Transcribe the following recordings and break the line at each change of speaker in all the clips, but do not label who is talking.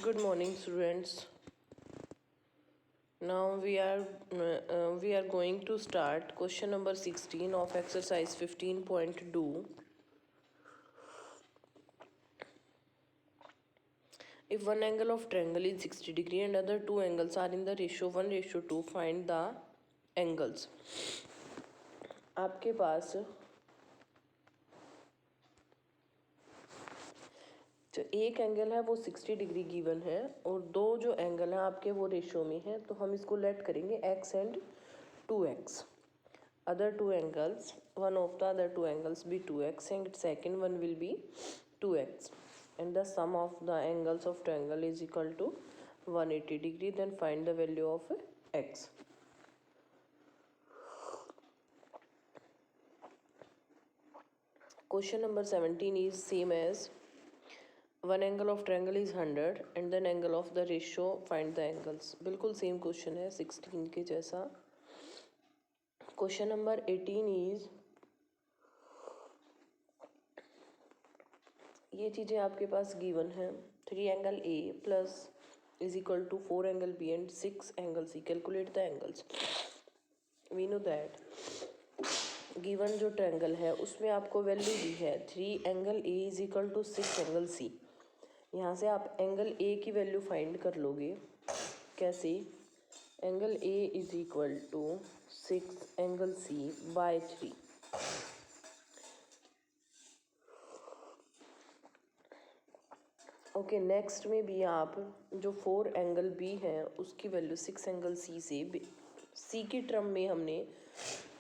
Good morning, students. Now we are going to start question number 16 of exercise 15.2. If one angle of triangle is 60 degree and other two angles are in the ratio 1:2, find the angles. आपके पास जो एक angle है वो 60 degree given है और दो जो angle हैं आपके वो रेशो में है, तो हम इसको लेट करेंगे x and 2x. Other two angles, one of the other two angles be 2x and second one will be 2x, and the sum of the angles of triangle is equal to 180 degree. Then find the value of x. Question number 17 is same as one angle of triangle is 100 and then angle of the ratio find the angles. बिल्कुल same question है 16 के जैसा. Question number 18 is, ये चीज़ें आपके पास given है. 3 angle A plus is equal to 4 angle B and 6 angle C. Calculate the angles. We know that given जो triangle है उसमें आपको वैल्यू दी है 3 angle A is equal to 6 angle C. यहाँ से आप एंगल ए की वैल्यू फाइंड कर लोगे. कैसे? Angle A is equal to 6 angle C by 3. Okay, next में भी आप जो 4 एंगल बी है उसकी वैल्यू 6 एंगल सी से सी की टर्म में हमने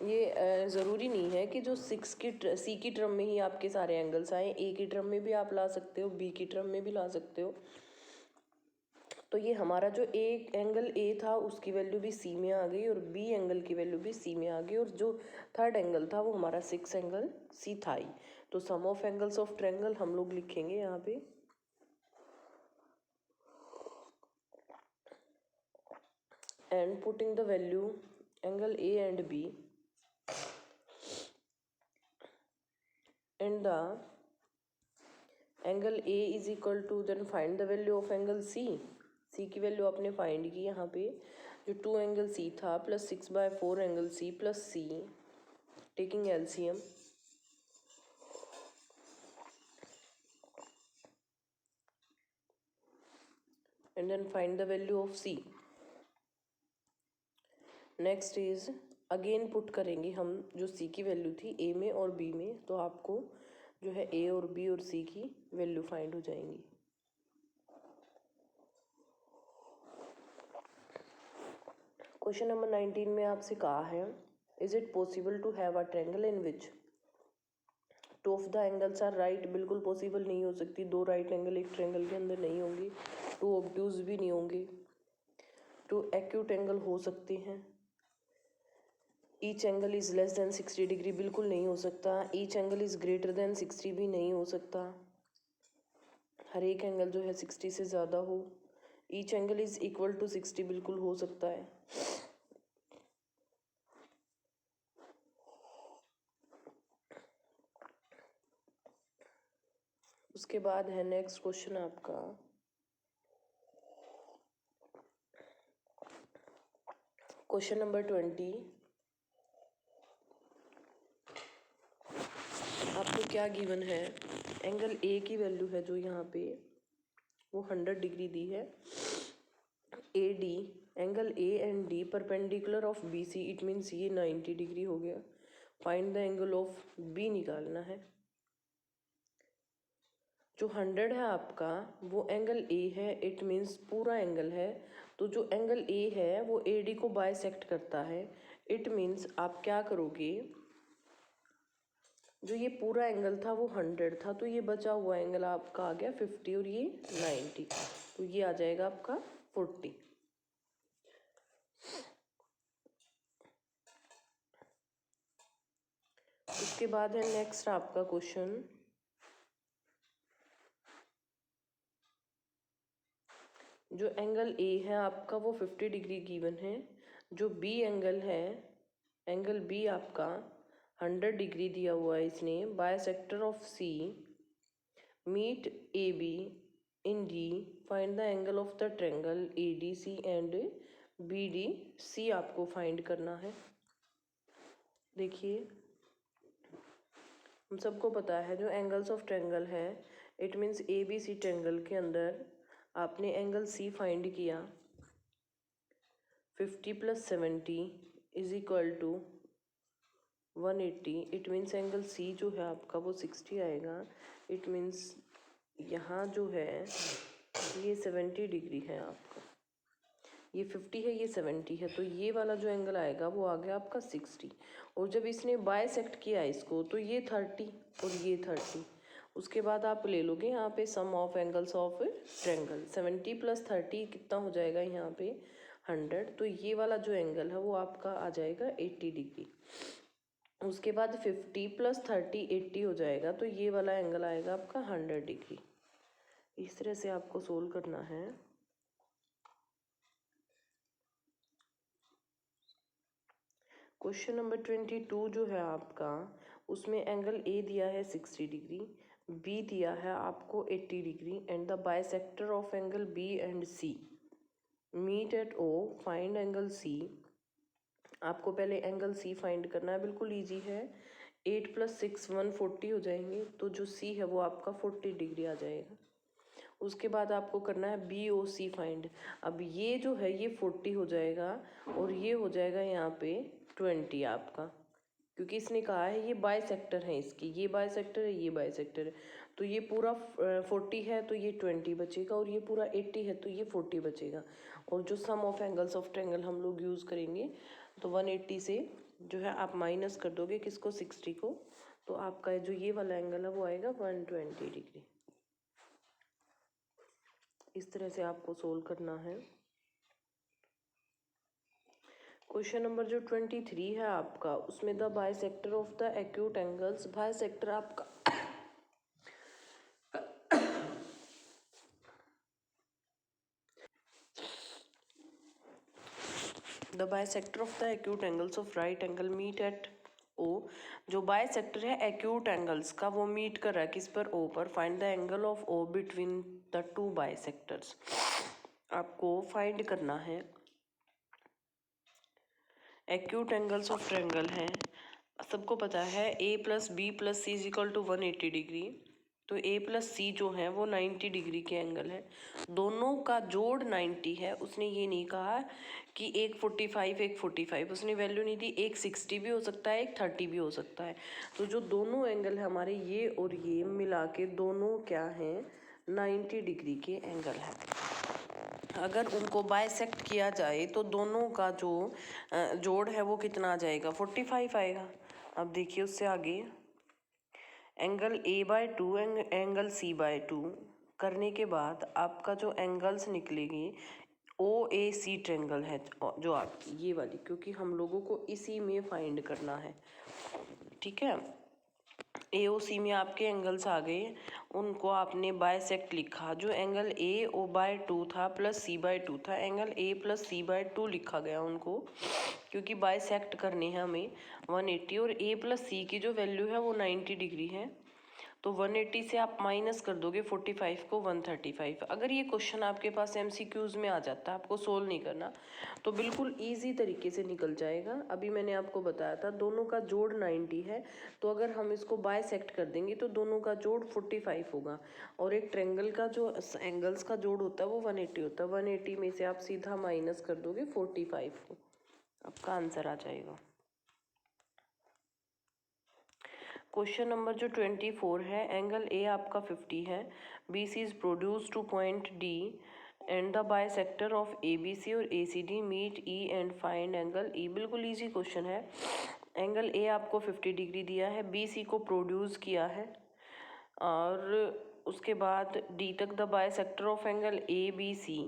ये ज़रूरी नहीं है कि जो सी की टर्म में ही आपके सारे एंगल्स आए. ए की टर्म में भी आप ला सकते हो, बी की टर्म में भी ला सकते हो. तो ये हमारा जो ए एंगल ए था उसकी वैल्यू भी सी में आ गई और बी एंगल की वैल्यू भी सी में आ गई और जो थर्ड एंगल था वो हमारा 6 एंगल सी था ही. तो सम ऑफ एंगल्स ऑफ ट्रायंगल हम लोग लिखेंगे यहाँ पे. And putting the value angle A and B and the angle A is equal to, then find the value of angle C. C की वैल्यू आपने फाइंड की यहाँ पे. जो 2 एंगल C था plus 6/4 angle C plus C, taking LCM. And then find the value of C. Next is again put करेंगे हम जो सी की वैल्यू थी ए में और बी में, तो आपको जो है ए और बी और सी की वैल्यू फाइंड हो जाएंगी. क्वेश्चन नंबर 19 में आपसे कहा है, is it possible to have a triangle in which two of the angles are right. बिल्कुल पॉसिबल नहीं हो सकती. 2 राइट एंगल एक ट्रायंगल के अंदर नहीं होंगे. 2 ऑब्ट्यूज भी नहीं होंगे. 2 एक्यूट एंगल हो सकते हैं. Each angle is less than 60 degree बिल्कुल नहीं हो सकता. Each angle is greater than 60 भी नहीं हो सकता. हर एक एंगल जो है 60 से ज़्यादा हो. Each angle is equal to 60 बिल्कुल हो सकता है. उसके बाद है नेक्स्ट क्वेश्चन आपका, क्वेश्चन नंबर 20. आपको क्या गिवन है? एंगल ए की वैल्यू है जो यहाँ पे वो 100 डिग्री दी है. A D angle A and D perpendicular of B C, it means ये 90 डिग्री हो गया. Find the angle of B निकालना है. जो 100 है आपका वो एंगल ए है, इट मीन्स पूरा एंगल है. तो जो एंगल ए है वो ए डी को बाइसेक्ट करता है. इट मीन्स आप क्या करोगे, जो ये पूरा एंगल था वो 100 था, तो ये बचा हुआ एंगल आपका आ गया 50 और ये 90, तो ये आ जाएगा आपका 40. उसके बाद है नेक्स्ट आपका क्वेश्चन, जो एंगल ए है आपका वो 50 डिग्री गिवन है. जो बी एंगल है, एंगल बी आपका 100 डिग्री दिया हुआ है इसने. Bisector of C meet A B in D find the angle of the triangle ADC and BDC आपको फाइंड करना है। देखिए हम सबको पता है जो एंगल्स ऑफ ट्रायंगल है, इट मीन्स ABC ट्रायंगल के अंदर आपने एंगल C फाइंड किया, 50 + 70 = 180। इट मीन्स एंगल C जो है आपका वो 60 आएगा। इट मीन्स यहाँ जो है ये 70 डिग्री है आपका, ये 50 है, ये 70 है, तो ये वाला जो एंगल आएगा वो आ गया आपका 60। और जब इसने बायसेक्ट किया इसको तो ये 30 और ये 30। उसके बाद आप ले लोगे यहाँ पे सम ऑफ एंगल्स ऑफ ट्रायंगल, 70 + 30 कितना हो जाएगा यहाँ पे 100। तो ये वाला जो एंगल है वो आपका आ जाएगा 80 डिग्री। उसके बाद 50 + 30 80 हो जाएगा, तो ये वाला एंगल आएगा आपका 100 डिग्री। इस तरह से आपको सोल्व करना है। क्वेश्चन नंबर 22 जो है आपका, उसमें एंगल A दिया है 60 डिग्री, B दिया है आपको 80 degree and the bisector of angle B and C meet at O, find angle C। आपको पहले एंगल C फाइंड करना है, बिल्कुल इजी है। 8 + 6 140 हो जाएंगे, तो जो C है वो आपका 40 डिग्री आ जाएगा। उसके बाद आपको करना है BOC फाइंड। अब ये जो है ये 40 हो जाएगा और ये हो जाएगा यहाँ पे 20 आपका, क्योंकि इसने कहा है ये बाइसेक्टर है इसकी, ये बाइसेक्टर है, ये बाइसेक्टर है। तो ये पूरा 40 है तो ये 20 बचेगा, और ये पूरा 80 है तो ये 40 बचेगा। और जो सम ऑफ एंगल्स ऑफ ट्रायंगल हम लोग यूज़ करेंगे, तो 180 से जो है आप माइनस कर दोगे किसको, 60 को, तो आपका जो ये वाला एंगल है वो आएगा 120 डिग्री। इस तरह से आपको सोल्व करना है। क्वेश्चन नंबर जो 23 है आपका, उसमें the bisector of the acute angles, bisector आपका the bisector of the acute angles of right angle meet at O। जो बाइसेक्टर है एक्यूट एंगल्स का वो मीट कर रहा है किस पर, O पर। Find the angle of O between the two bisectors. आपको फाइंड करना है एक्यूट एंगल्स ऑफ ट्रायंगल है, सबको पता है A + B + C = 180 डिग्री। तो A + C जो है वो 90 डिग्री के एंगल है, दोनों का जोड़ 90 है। उसने ये नहीं कहा कि एक 45 एक 45, उसने वैल्यू नहीं दी, एक 60 भी हो सकता है, एक 30 भी हो सकता है। तो जो दोनों एंगल है हमारे, ये और ये मिला के दोनों क्या हैं, 90 डिग्री के एंगल है। अगर उनको बाइसेक्ट किया जाए तो दोनों का जो जोड़ है वो कितना आ जाएगा, 45 आएगा। अब देखिए उससे आगे एंगल A/2 एंगल C/2 करने के बाद आपका जो एंगल्स निकलेगी OAC ट्रायंगल है जो आप ये वाली, क्योंकि हम लोगों को इसी में फाइंड करना है, ठीक है। AOC में आपके एंगल्स आ गए, उनको आपने बाइसेक्ट लिखा। जो एंगल AO/2 था प्लस C/2 था, एंगल A + C/2 लिखा गया उनको, क्योंकि बाइसेक्ट करने हैं हमें 180, और A + C की जो वैल्यू है वो 90 डिग्री है। तो 180 से आप माइनस कर दोगे 45 को, 135। अगर ये क्वेश्चन आपके पास MCQs में आ जाता है, आपको सोल्व नहीं करना, तो बिल्कुल इजी तरीके से निकल जाएगा। अभी मैंने आपको बताया था दोनों का जोड़ 90 है, तो अगर हम इसको बाइसेक्ट कर देंगे तो दोनों का जोड़ 45 होगा, और एक ट्रायंगल का जो एंगल्स का जोड़ होता है वो 180 होता है। 180 में से आप सीधा माइनस कर दोगे 45 को, आपका आंसर आ जाएगा। क्वेश्चन नंबर जो 24 है, एंगल A आपका 50 है, BC is produce to point D and the bisector of ABC और ACD meet E and find angle E। बिल्कुल इजी क्वेश्चन है। एंगल A आपको 50 डिग्री दिया है, BC को प्रोड्यूस किया है, और उसके बाद D तक the bisector of angle ABC,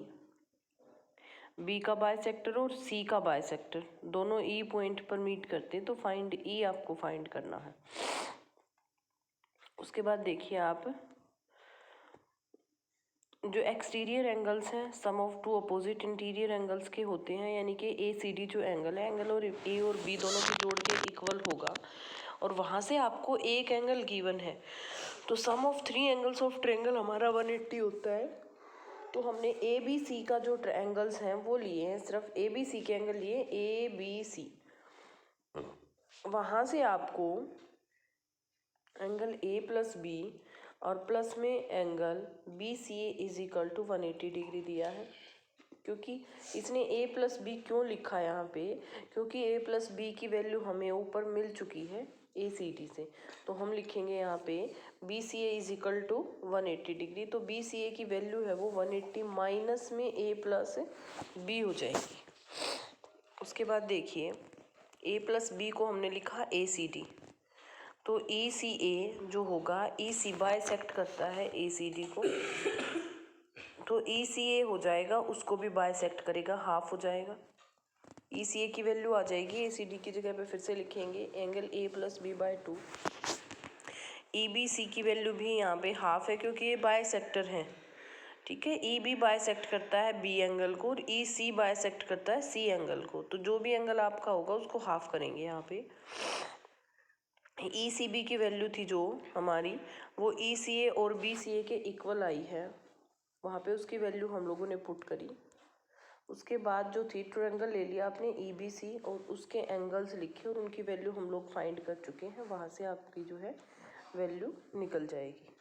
B का बाइसेक्टर और C का बाइसेक्टर दोनों E पॉइंट पर मीट करते हैं, तो फाइंड E आपको फाइंड करना है। उसके बाद देखिए आप जो एक्सटीरियर एंगल्स हैं sum of two opposite interior angles के होते हैं, यानी कि ACD जो एंगल है, एंगल और A और B दोनों के जोड़ के इक्वल होगा, और वहाँ से आपको एक एंगल गिवन है। तो सम ऑफ 3 एंगल्स ऑफ ट्रायंगल हमारा 180 होता है। तो हमने ए बी सी का जो एंगल्स हैं वो लिए हैं, सिर्फ ए बी सी के एंगल लिए, ए बी सी। वहाँ से आपको एंगल ए प्लस बी और प्लस में angle B C A is equal to 180 degree दिया है। क्योंकि इसने ए प्लस बी क्यों लिखा है यहाँ पे, क्योंकि ए प्लस बी की वैल्यू हमें ऊपर मिल चुकी है ए सी डी से, तो हम लिखेंगे यहाँ पे B C A is equal to 180 degree. तो बी सी ए की वैल्यू है वो 180 माइनस में ए प्लस बी हो जाएगी। उसके बाद देखिए ए प्लस बी को हमने लिखा ए सी डी, तो ई सी ए जो होगा, ई सी बाइसेक्ट करता है ए सी डी को, तो ई सी ए हो जाएगा, उसको भी बाइसेक्ट करेगा, हाफ हो जाएगा। ई सी ए की वैल्यू आ जाएगी, ए सी डी की जगह पे फिर से लिखेंगे angle A plus B by 2। E B C की वैल्यू भी यहाँ पे हाफ है क्योंकि ये बाइसेक्टर है, ठीक है। ई बी बाइसेक्ट करता है बी एंगल को और ई सी बाइसेक्ट करता है सी एंगल को, तो जो भी एंगल आपका होगा उसको हाफ करेंगे यहाँ पे। ई सी बी की वैल्यू थी जो हमारी, वो ई सी ए और बी सी ए के इक्वल आई है, वहाँ पे उसकी वैल्यू हम लोगों ने पुट करी। उसके बाद जो थी ट्रायंगल ले लिया आपने ई बी सी और उसके एंगल्स लिखे और उनकी वैल्यू हम लोग फाइंड कर चुके हैं, वहाँ से आपकी जो है वैल्यू निकल जाएगी।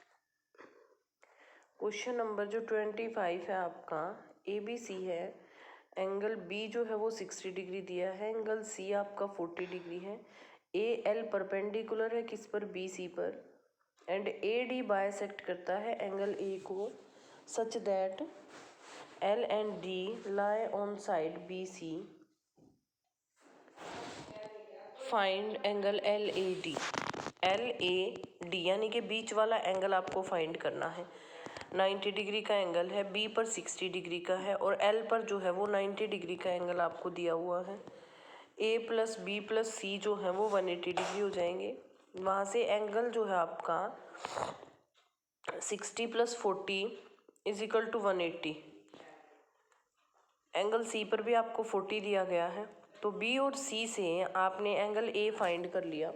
क्वेश्चन नंबर जो 25 है आपका, ए बी सी है, एंगल बी जो है वो 60 डिग्री दिया है, एंगल सी आपका 40 डिग्री है, ए एल परपेंडिकुलर है किस पर, बी सी पर, एंड ए डी बाइसेक्ट करता है एंगल ए को such that L and D lie on side B C, find angle L A D. L A D यानी कि बीच वाला एंगल आपको फाइंड करना है। 90 डिग्री का एंगल है, बी पर 60 डिग्री का है और एल पर जो है वो 90 डिग्री का एंगल आपको दिया हुआ है। ए प्लस बी प्लस सी जो है वो 180 डिग्री हो जाएंगे। वहाँ से एंगल जो है आपका 60 plus 40 is equal to 180। Angle C पर भी आपको 40 दिया गया है, तो बी और सी से आपने एंगल ए फाइंड कर लिया।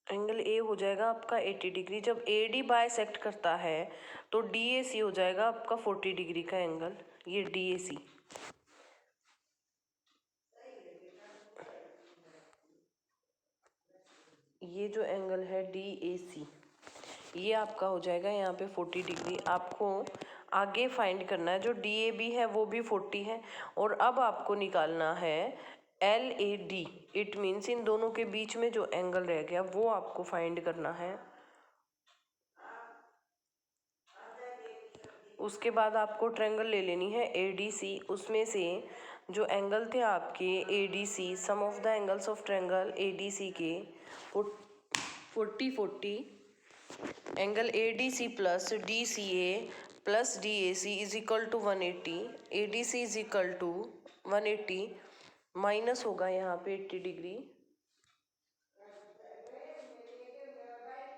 एंगल ए हो जाएगा आपका 80 डिग्री। जब ए डी बाइसेक्ट करता है तो डी ए सी हो जाएगा आपका 40 डिग्री का एंगल, ये डी ए सी। ये जो एंगल है डी ए सी, ये आपका हो जाएगा यहाँ पे 40 डिग्री। आपको आगे फाइंड करना है, जो डी ए बी है वो भी 40 है, और अब आपको निकालना है L A D. It means in दोनों के बीच में जो एंगल रह गया वो आपको फाइंड करना है। उसके बाद आपको ट्रायंगल ले लेनी है ए डी सी, उसमें से जो एंगल थे आपके A D C, sum of the angles of triangle A D C के 40 angle A D C plus D C A plus D A C is equal to 180। A D C is equal to 180 minus होगा यहाँ पे 80 degree,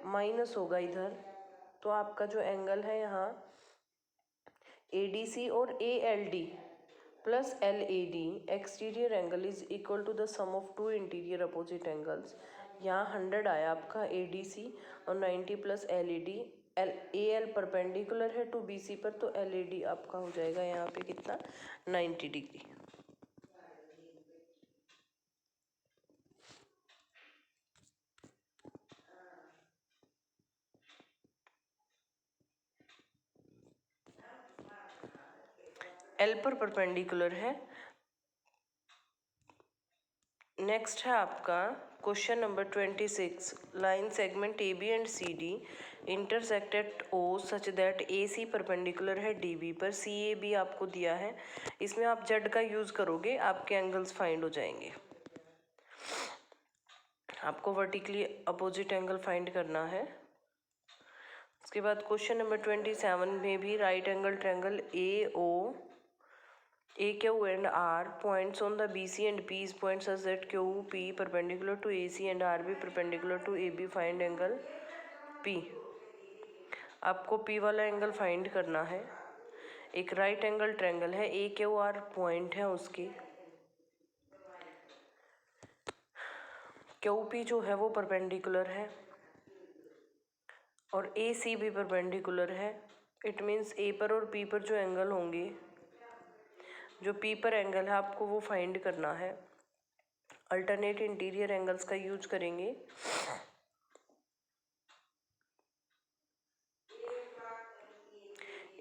minus होगा इधर, तो आपका जो angle है यहाँ ए डी सी और A L D plus L A D exterior angle is equal to the sum of two interior opposite angles. यहाँ 100 आया आपका ए डी सी और 90 plus L E D. A L perpendicular है to B C पर, तो L A D आपका हो जाएगा यहाँ पे कितना, 90 डिग्री। एल पर परपेंडिकुलर है। नेक्स्ट है आपका question number 26, line segment A B and C D intersect at O such that A C perpendicular है डी बी पर, सी ए बी आपको दिया है। इसमें आप जेड का यूज़ करोगे, आपके एंगल्स फाइंड हो जाएंगे। आपको वर्टिकली अपोजिट एंगल फाइंड करना है। उसके बाद क्वेश्चन नंबर 27 में भी right angle triangle A O AQ and R points on the BC and P is points such that QP perpendicular to AC and RB perpendicular to AB. Find angle P। आपको P वाला angle find करना है। एक right angle triangle है, AQR point है उसकी, QP जो है वो परपेंडिकुलर है, और ए सी भी परपेंडिकुलर है। इट मीन्स ए पर और पी पर जो एंगल होंगे, जो पी पर एंगल है आपको वो फाइंड करना है। अल्टरनेट इंटीरियर एंगल्स का यूज करेंगे।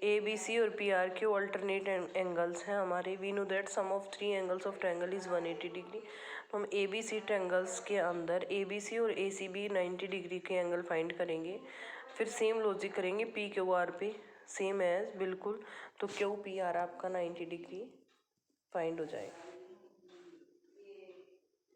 ए बी सी और पी आर के अल्टरनेट एंगल्स हैं हमारे। We know that sum of 3 angles of triangle is 180 degree. तो हम ए बी सी ट्रायंगल्स के अंदर ए बी सी और ए सी बी 90 डिग्री के एंगल फाइंड करेंगे। फिर सेम लॉजिक करेंगे पी क्यू आर पे, सेम एज बिल्कुल। तो क्यू पी आर आपका 90 डिग्री फाइंड हो जाएगा।